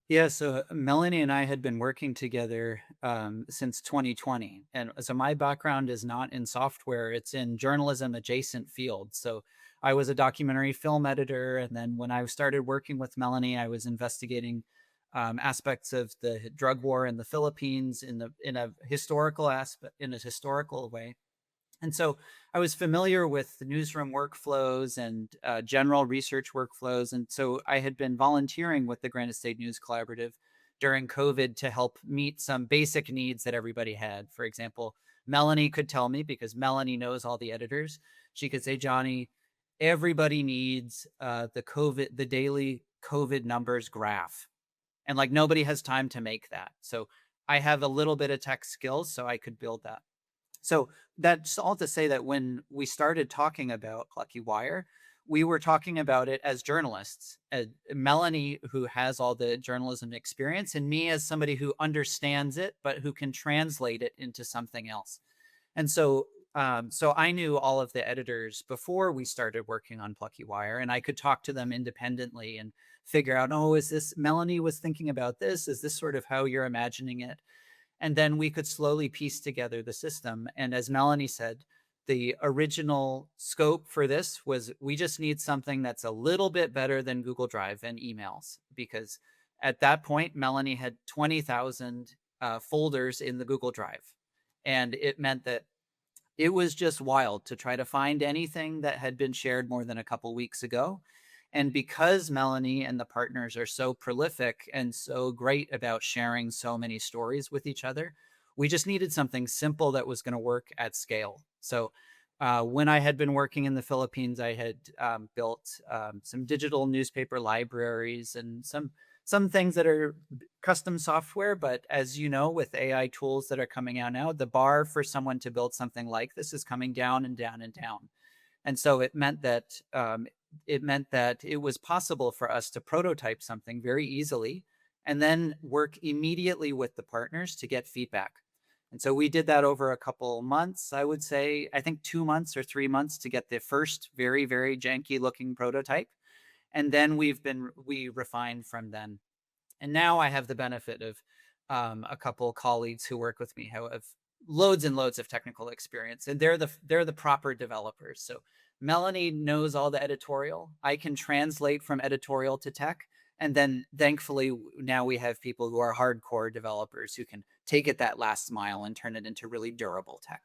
Yeah, so Melanie and I had been working together since 2020. And so my background is not in software, it's in journalism adjacent fields. So I was a documentary film editor. And then when I started working with Melanie, I was investigating aspects of the drug war in the Philippines in a historical aspect, in a historical way. And so I was familiar with the newsroom workflows and general research workflows. And so I had been volunteering with the Granite State News Collaborative during COVID to help meet some basic needs that everybody had. For example, Melanie could tell me because Melanie knows all the editors. She could say, Johnny, everybody needs the daily COVID numbers graph. And like nobody has time to make that. So I have a little bit of tech skills, so I could build that. So that's all to say that when we started talking about Plucky Wire, we were talking about it as journalists. Melanie, who has all the journalism experience, and me as somebody who understands it, but who can translate it into something else. And so I knew all of the editors before we started working on Plucky Wire, and I could talk to them independently and figure out, oh, is this Melanie was thinking about this? Is this sort of how you're imagining it? And then we could slowly piece together the system. And as Melanie said, the original scope for this was we just need something that's a little bit better than Google Drive and emails, because at that point, Melanie had 20,000 folders in the Google Drive. And it meant that it was just wild to try to find anything that had been shared more than a couple weeks ago. And because Melanie and the partners are so prolific and so great about sharing so many stories with each other, we just needed something simple that was going to work at scale. So when I had been working in the Philippines, I had built some digital newspaper libraries and some things that are custom software. But as you know, with AI tools that are coming out now, the bar for someone to build something like this is coming down and down and down. And so it meant that it was possible for us to prototype something very easily and then work immediately with the partners to get feedback. And so we did that over a couple months. I would say, I think 2 months or 3 months to get the first very, very janky looking prototype. And then we refined from then. And now I have the benefit of a couple colleagues who work with me who have loads and loads of technical experience, and they're the proper developers. So Melanie knows all the editorial. I can translate from editorial to tech, and then thankfully now we have people who are hardcore developers who can take it that last mile and turn it into really durable tech.